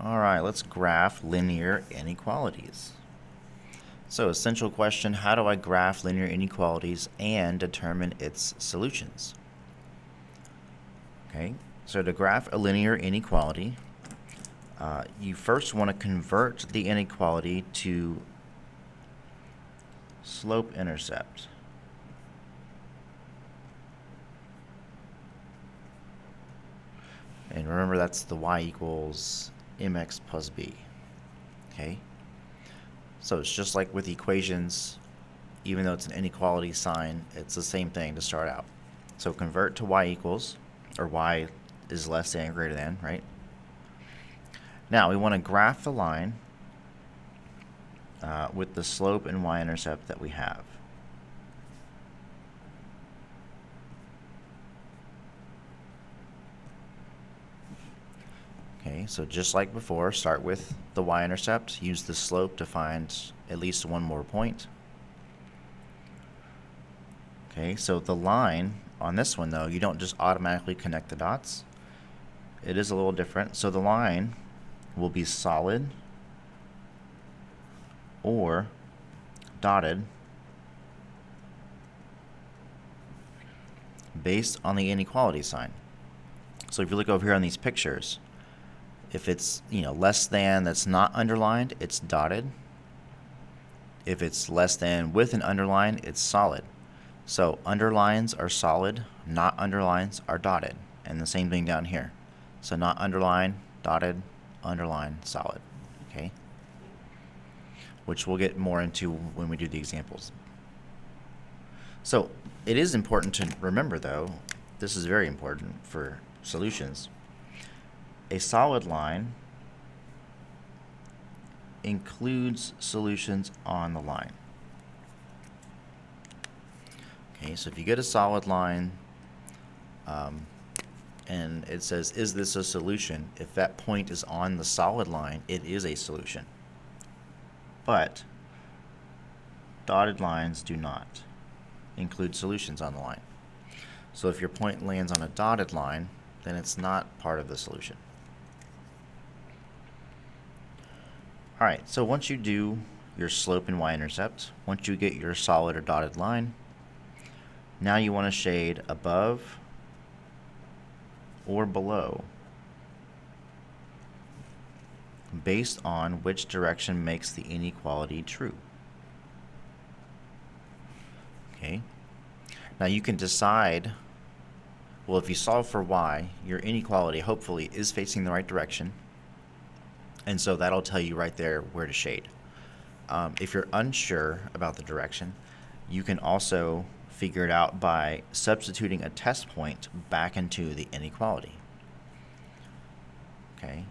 All right, let's graph linear inequalities. So, essential question, how do I graph linear inequalities and determine its solutions? Okay, so to graph a linear inequality, you first want to convert the inequality to slope-intercept. And remember, that's the y equals mx plus b. Okay, so it's just like with equations, even though it's an inequality sign, it's the same thing to start out. So convert to y equals, or y is less than or greater than, right? Now we want to graph the line with the slope and y-intercept that we have. Okay, so just like before, start with the y-intercept, use the slope to find at least one more point. Okay, so the line on this one, though, you don't just automatically connect the dots. It is a little different. So the line will be solid or dotted based on the inequality sign. So if you look over here on these pictures, if it's less than that's not underlined, it's dotted. If it's less than with an underline, it's solid. So underlines are solid, not underlines are dotted. And the same thing down here. So not underline, dotted, underline, solid. Okay? Which we'll get more into when we do the examples. So it is important to remember, though, this is very important for solutions. A solid line includes solutions on the line. Okay, so if you get a solid line and it says, is this a solution? If that point is on the solid line, it is a solution. But dotted lines do not include solutions on the line. So if your point lands on a dotted line, then it's not part of the solution. All right, so once you do your slope and y-intercept, once you get your solid or dotted line, now you want to shade above or below based on which direction makes the inequality true. Okay. Now you can decide, well, if you solve for y, your inequality hopefully is facing the right direction. And so that'll tell you right there where to shade. If you're unsure about the direction, you can also figure it out by substituting a test point back into the inequality. Okay.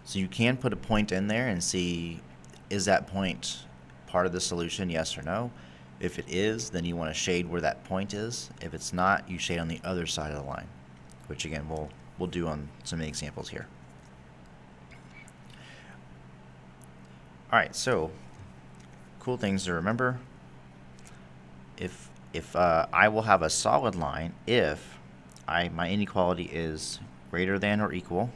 So you can put a point in there and see, is that point part of the solution, yes or no? If it is, then you want to shade where that point is. If it's not, you shade on the other side of the line, which again we'll do on some examples here. All right, so cool things to remember. If I will have a solid line if my inequality is greater than or equal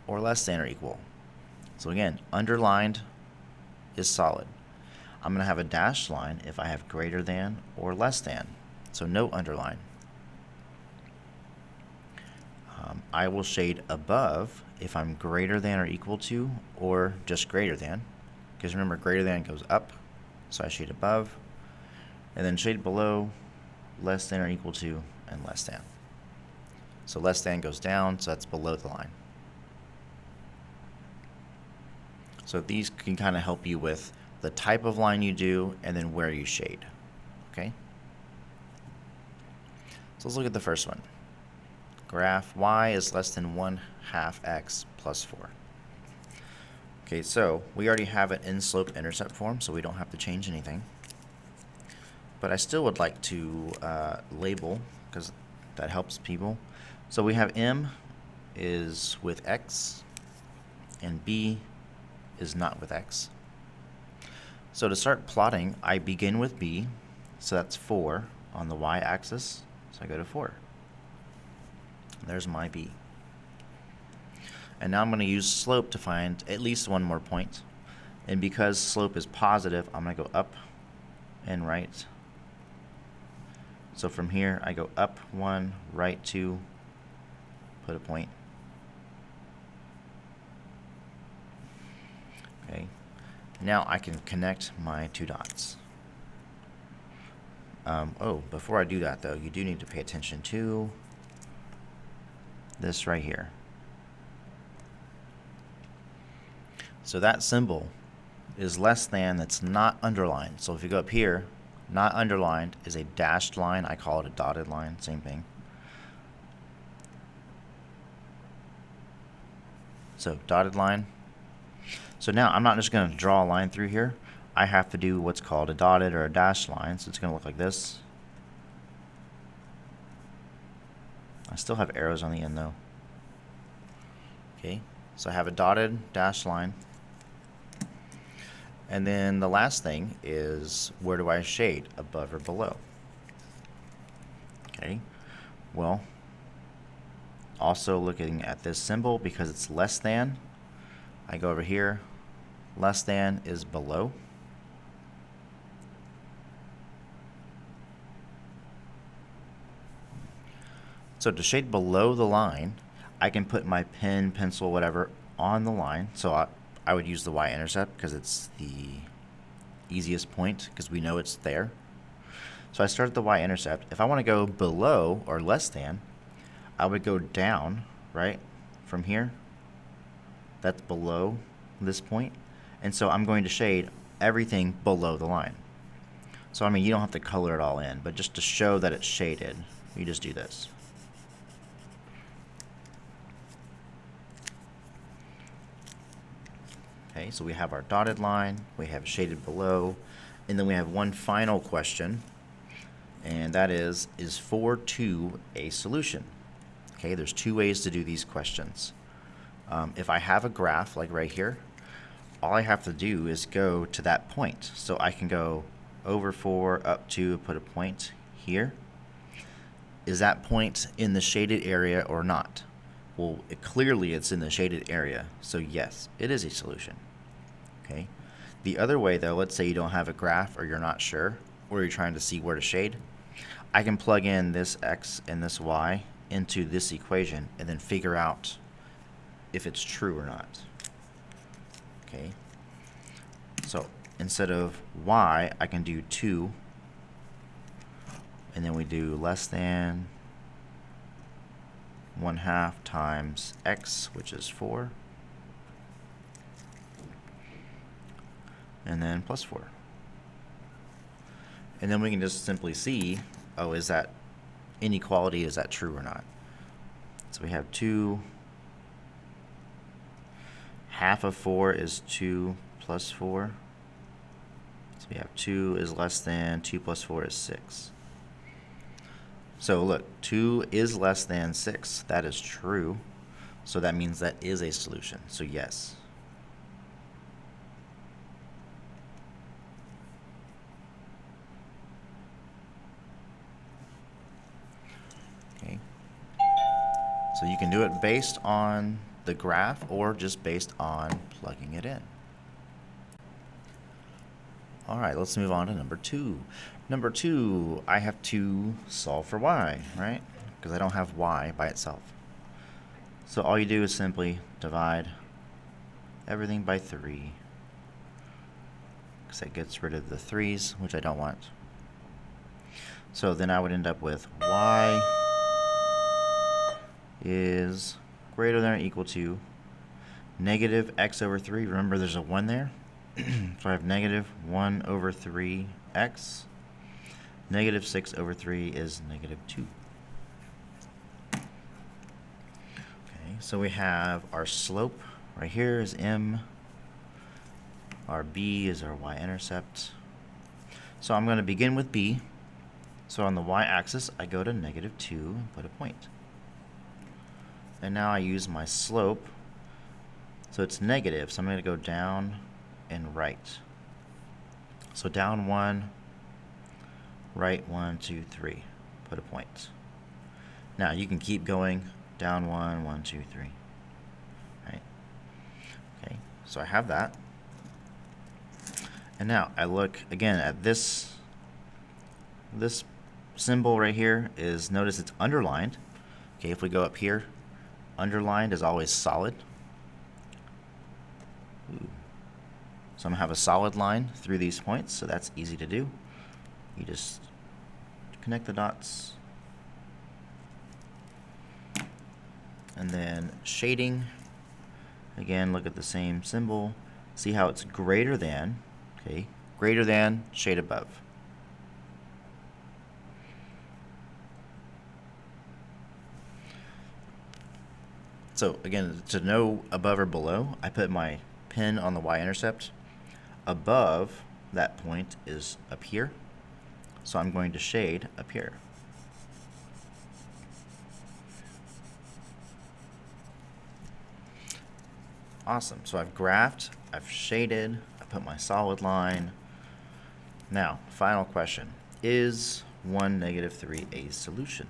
or less than or equal. So again, underlined is solid. I'm going to have a dashed line if I have greater than or less than. So no underline. I will shade above if I'm greater than or equal to or just greater than. Because remember, greater than goes up, so I shade above. And then shade below, less than or equal to, and less than. So less than goes down, so that's below the line. So these can kind of help you with the type of line you do and then where you shade. Okay? So let's look at the first one. Graph y is less than 1/2 x plus 4. Okay, so we already have it in slope-intercept form, so we don't have to change anything. But I still would like to label, because that helps people. So we have m is with x, and b is not with x. So to start plotting, I begin with b, so that's 4 on the y-axis, so I go to 4. There's my b. And now I'm going to use slope to find at least one more point. And because slope is positive, I'm going to go up and right. So from here, I go up 1, right 2, put a point. Okay. Now I can connect my two dots. Oh, before I do that though, you do need to pay attention to this right here. So that symbol is less than that's not underlined. So if you go up here, not underlined is a dashed line. I call it a dotted line, same thing. So dotted line. So now I'm not just going to draw a line through here. I have to do what's called a dotted or a dashed line. So it's going to look like this. I still have arrows on the end though. Okay, so I have a dotted dashed line. And then the last thing is, where do I shade, above or below? Okay, well, also looking at this symbol, because it's less than, I go over here, less than is below. So to shade below the line, I can put my pen, pencil, whatever on the line. So I would use the y-intercept because it's the easiest point because we know it's there. So I start at the y-intercept. If I want to go below or less than, I would go down, right, from here. That's below this point. And so I'm going to shade everything below the line. So I mean, you don't have to color it all in, but just to show that it's shaded, you just do this. Okay, so we have our dotted line, we have shaded below, and then we have one final question, and that is 4-2 a solution? Okay, there's two ways to do these questions. If I have a graph like right here, all I have to do is go to that point. So I can go over 4, up 2, put a point here. Is that point in the shaded area or not? Well, clearly it's in the shaded area, so yes, it is a solution. Okay. The other way though, let's say you don't have a graph or you're not sure, or you're trying to see where to shade, I can plug in this x and this y into this equation and then figure out if it's true or not. Okay. So instead of y, I can do 2, and then we do less than 1/2 times x, which is 4, and then plus 4. And then we can just simply see, oh, is that inequality, is that true or not? So we have 2, half of 4 is 2 plus 4. So we have 2 is less than 2 plus 4 is 6. So look, 2 is less than 6. That is true. So that means that is a solution. So yes. Okay. So you can do it based on the graph or just based on plugging it in. All right, let's move on to number 2. Number 2, I have to solve for y, right? Because I don't have y by itself. So all you do is simply divide everything by 3, because that gets rid of the 3's, which I don't want. So then I would end up with y is greater than or equal to negative x over 3. Remember, there's a 1 there. So I have negative 1 over 3x. Negative 6 over 3 is negative 2. Okay, so we have our slope right here is m. Our b is our y-intercept. So I'm going to begin with b. So on the y-axis, I go to negative 2 and put a point. And now I use my slope. So it's negative, so I'm going to go down and right. So down 1, right 1, 2, 3. Put a point. Now you can keep going down 1, 1, 2, 3. Right. so I have that. And now I look again at this symbol right here is, notice it's underlined. Okay, if we go up here, underlined is always solid. Ooh. So I'm going to have a solid line through these points, so that's easy to do. You just connect the dots. And then shading, again, look at the same symbol. See how it's greater than, okay, greater than, shade above. So again, to know above or below, I put my pin on the y-intercept. Above that point is up here, so I'm going to shade up here. Awesome. So I've graphed, I've shaded, I put my solid line. Now, final question. Is 1, -3 a solution?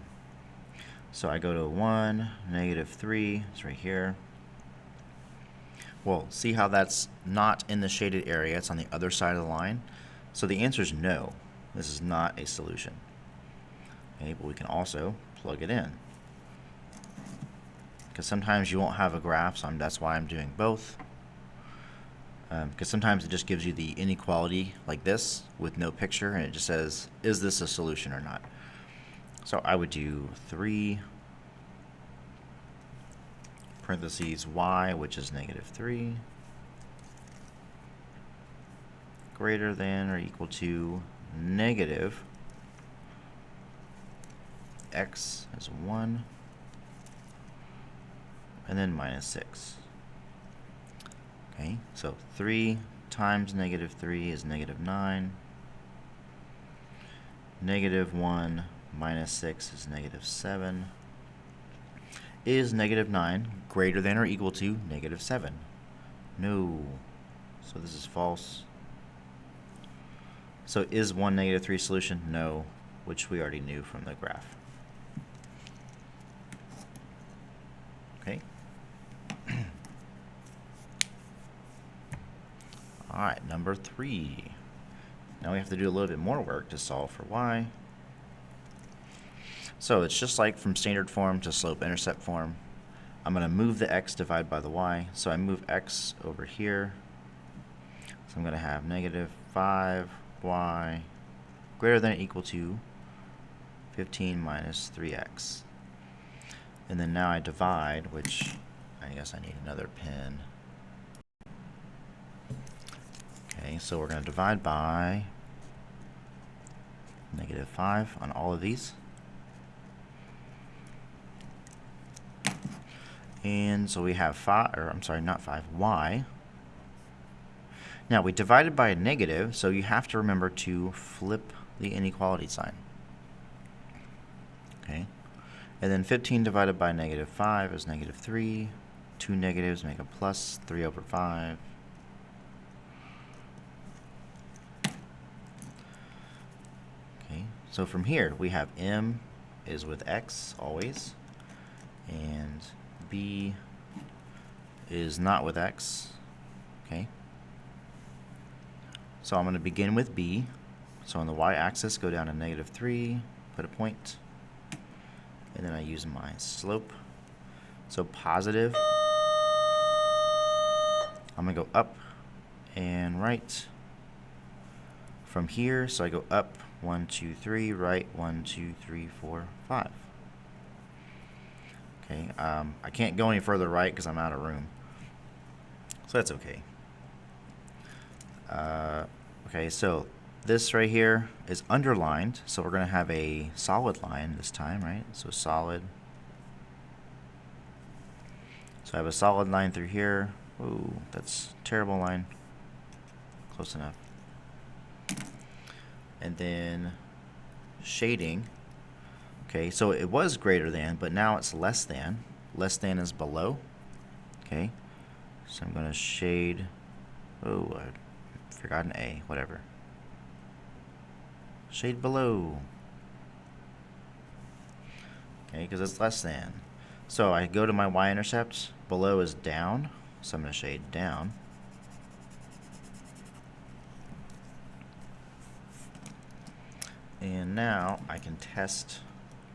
So I go to 1, -3, it's right here. Well, see how that's not in the shaded area, it's on the other side of the line? So the answer is no, this is not a solution. Okay, but we can also plug it in. Because sometimes you won't have a graph, so that's why I'm doing both. Because sometimes it just gives you the inequality like this with no picture, and it just says, is this a solution or not? So I would do 3 parentheses y, which is -3, greater than or equal to negative x is 1, and then -6. Okay, so 3 times -3 is -9. -1 minus 6 is -7. Is -9 greater than or equal to -7? No. So this is false. So is 1 -3 solution? No, which we already knew from the graph. Okay. All right, number 3. Now we have to do a little bit more work to solve for y. So it's just like from standard form to slope-intercept form. I'm going to move the x divided by the y. So I move x over here. So I'm going to have -5y greater than or equal to 15 minus 3x. And then now I divide, which I guess I need another pen. Okay, so we're going to divide by -5 on all of these. And so we have 5, or I'm sorry, not 5, y. Now we divided by a negative, so you have to remember to flip the inequality sign. Okay, and then 15 divided by -5 is -3. 2 negatives make a plus 3 over 5. Okay, so from here we have m is with x always, and b is not with x. Okay, so I'm going to begin with b. So on the y-axis, go down to -3, put a point, and then I use my slope. So positive, I'm going to go up and right from here. So I go up 1, 2, 3, right 1, 2, 3, 4, 5. Okay, I can't go any further right because I'm out of room, so that's okay. Okay, so this right here is underlined, so we're going to have a solid line this time, right? So solid. So I have a solid line through here. Ooh, that's a terrible line. Close enough. And then shading. Okay, so it was greater than, but now it's less than. Less than is below. Okay, so I'm going to shade. Oh, I forgot an A, whatever. Shade below. Okay, because it's less than. So I go to my y-intercept. Below is down, so I'm going to shade down. And now I can test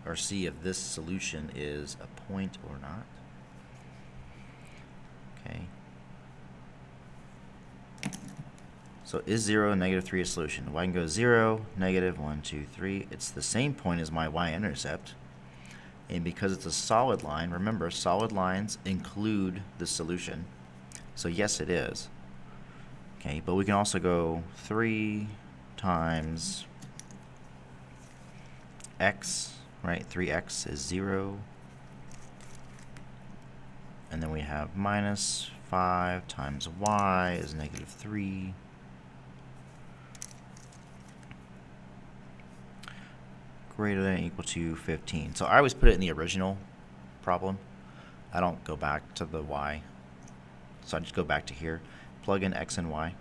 or see if this solution is a point or not. Okay. So is 0 and -3 a solution? Well, I can go 0, -1, 2, 3. It's the same point as my y-intercept. And because it's a solid line, remember, solid lines include the solution. So yes, it is. Okay, but we can also go 3 times x, right? 3x is 0. And then we have minus 5 times y is -3. Greater than or equal to 15. So I always put it in the original problem. I don't go back to the y. So I just go back to here, plug in x and y.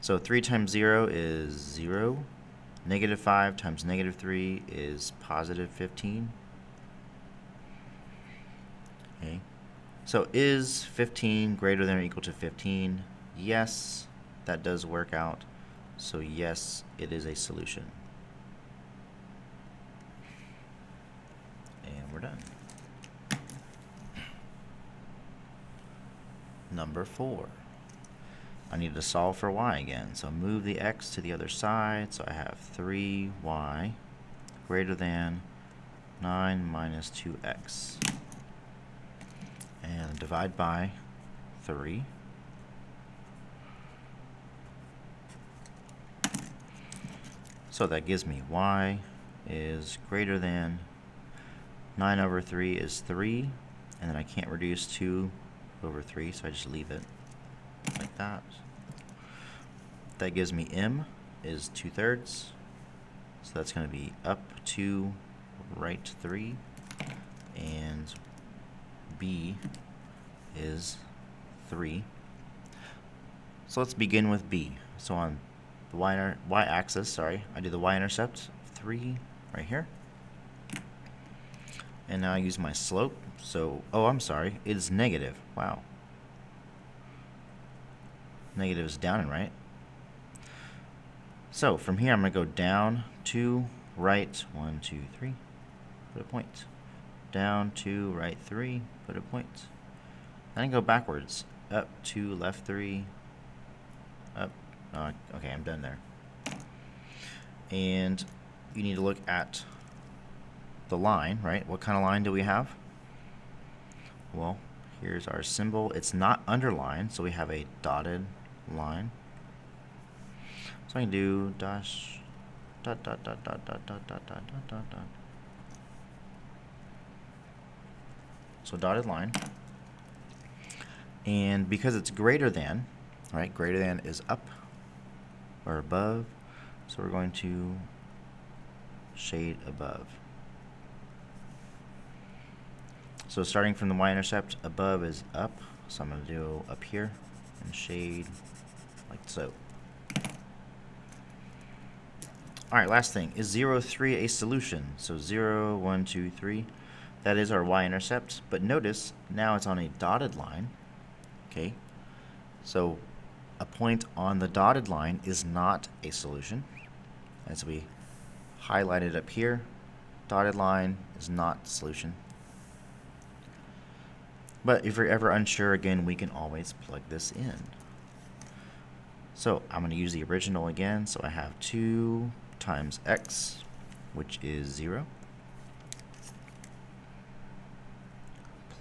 So 3 times 0 is 0. -5 times -3 is positive 15. Okay. So is 15 greater than or equal to 15? Yes, that does work out. So yes, it is a solution. And we're done. Number 4. I need to solve for y again. So move the x to the other side. So I have 3y greater than 9 minus 2x. And divide by 3. So that gives me y is greater than 9 over 3 is 3. And then I can't reduce 2 over 3, so I just leave it like that. That gives me m is 2/3. So that's going to be up 2, right 3. And b is 3. So let's begin with b. So on the y-axis, I do the y-intercept, 3 right here. And now I use my slope. So, oh, I'm sorry, it's negative. Wow. Negative is down and right. So from here, I'm going to go down 2, right 1, 2, 3, put a point. Down 2, right 3, put a point. Then I go backwards, up 2, left 3, up. Okay, I'm done there. And you need to look at the line, right? What kind of line do we have? Well, here's our symbol. It's not underlined, so we have a dotted line. So I can do dash dot dot dot dot dot dot dot dot dot dot. So dotted line. And because it's greater than, right? Greater than is up or above. So we're going to shade above. So starting from the y-intercept, above is up. So I'm going to do up here and shade like so. Alright, last thing. Is 0, 3 a solution? So 0, 1, 2, 3. That is our y-intercept. But notice, now it's on a dotted line. Okay? So a point on the dotted line is not a solution. As we highlighted up here, dotted line is not the solution. But if you're ever unsure, again, we can always plug this in. So I'm going to use the original again. So I have 2 times x, which is 0,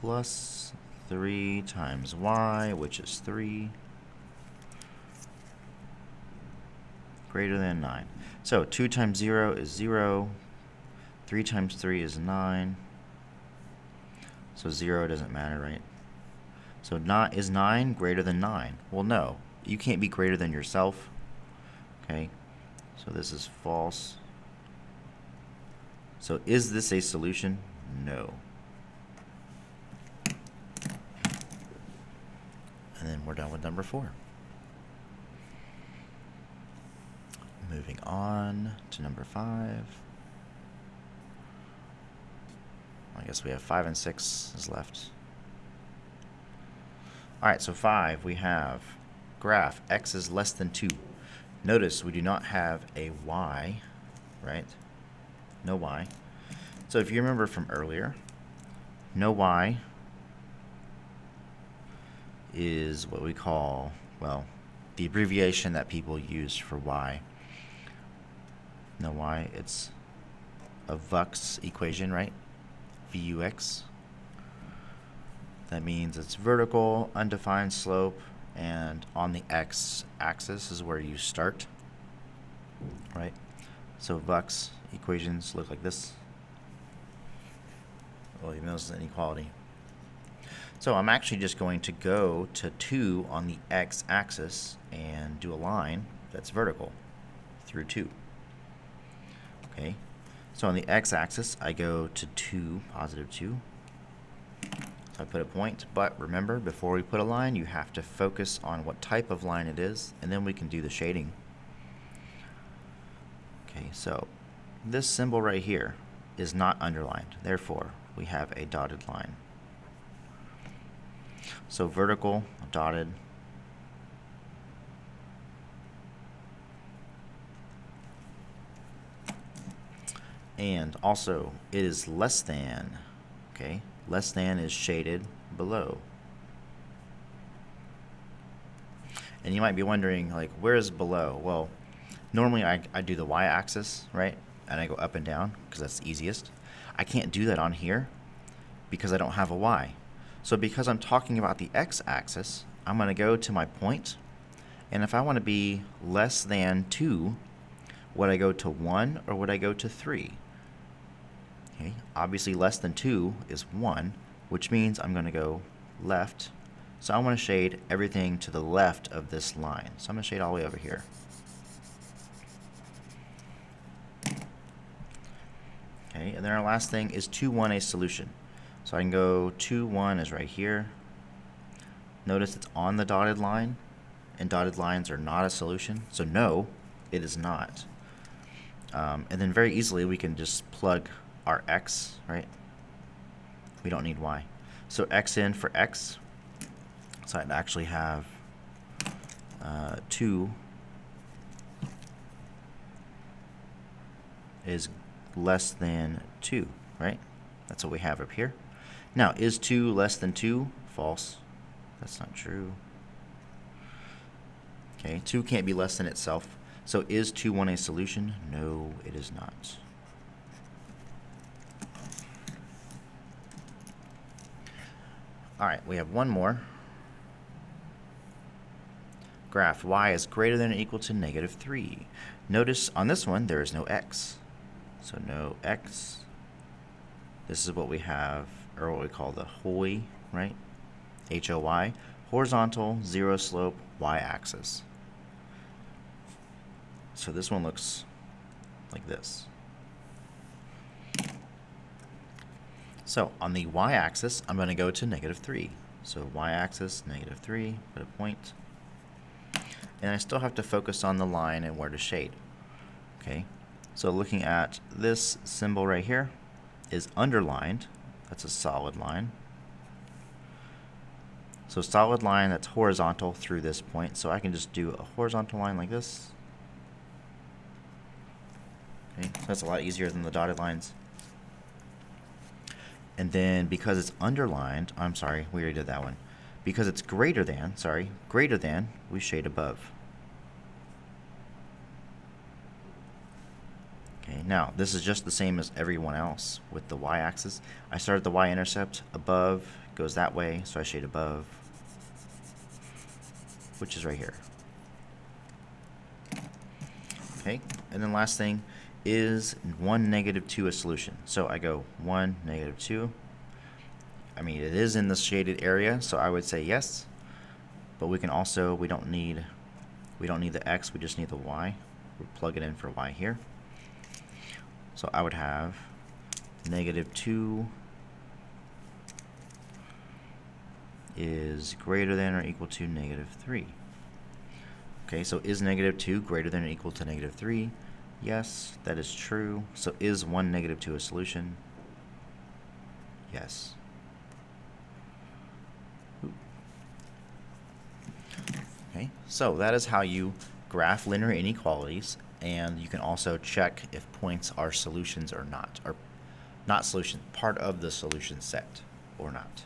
plus 3 times y, which is 3, greater than 9. So 2 times 0 is 0, 3 times 3 is 9, so 0 doesn't matter, right? So is 9 greater than 9? Well, no. You can't be greater than yourself. Okay, so this is false. So is this a solution? No. And then we're done with number 4. Moving on to number 5. I guess we have 5 and 6 is left. Alright, so 5, we have graph x is less than 2. Notice we do not have a y, right? no y. So if you remember from earlier, no y is what we call, well, the abbreviation that people use for y. No y, it's a Vux equation, right? Vux. That means it's vertical, undefined slope, and on the x-axis is where you start, right? So Vux equations look like this. Well, even though this is an inequality. So I'm actually just going to go to 2 on the x-axis and do a line that's vertical through 2. Okay, so on the x-axis I go to 2, positive 2. So I put a point, but remember, before we put a line, you have to focus on what type of line it is, and then we can do the shading. Okay, so this symbol right here is not underlined, therefore we have a dotted line. So vertical, dotted. And also, it is less than, okay? Less than is shaded below. And you might be wondering, like, where is below? Well, normally I do the y-axis, right? And I go up and down, because that's the easiest. I can't do that on here, because I don't have a y. So because I'm talking about the x-axis, I'm going to go to my point, and if I want to be less than 2, would I go to 1 or would I go to 3? Okay, obviously less than 2 is 1, which means I'm going to go left. So I want to shade everything to the left of this line. So I'm going to shade all the way over here. Okay, and then our last thing is 2, 1, a solution. So I can go 2, 1 is right here. Notice it's on the dotted line, and dotted lines are not a solution. So no, it is not. And then very easily we can just plug our x, right? We don't need y. So x in for x. So I'd actually have 2 is less than 2, right? That's what we have up here. Now, is 2 less than 2? False. That's not true. Okay, 2 can't be less than itself. So is 2, 1 a solution? No, it is not. All right, we have one more. Graph y is greater than or equal to negative 3. Notice on this one there is no x. So no x. This is what we have, or what we call the HOY, right? H-O-Y. Horizontal, zero slope, y-axis. So this one looks like this. So on the y-axis, I'm going to go to negative 3. So y-axis, negative 3, put a point. And I still have to focus on the line and where to shade. Okay, so looking at this symbol right here is underlined. That's a solid line. So solid line that's horizontal through this point. So I can just do a horizontal line like this. Okay, so that's a lot easier than the dotted lines. And then because it's underlined, I'm sorry, we already did that one. Because it's greater than, we shade above. Okay, now this is just the same as everyone else with the y-axis. I start at the y-intercept, above, goes that way, so I shade above, which is right here. Okay, and then last thing, is 1, negative 2 a solution? So I go 1, negative 2. I mean, it is in the shaded area, so I would say yes. But we can also, we don't need the x, we just need the y. We'll plug it in for y here. So I would have negative 2 is greater than or equal to negative 3. Okay, so is negative 2 greater than or equal to negative 3? Yes, that is true. So is 1, negative 2 a solution? Yes. Okay, so that is how you graph linear inequalities and you can also check if points are solutions or not, or not solution, part of the solution set or not.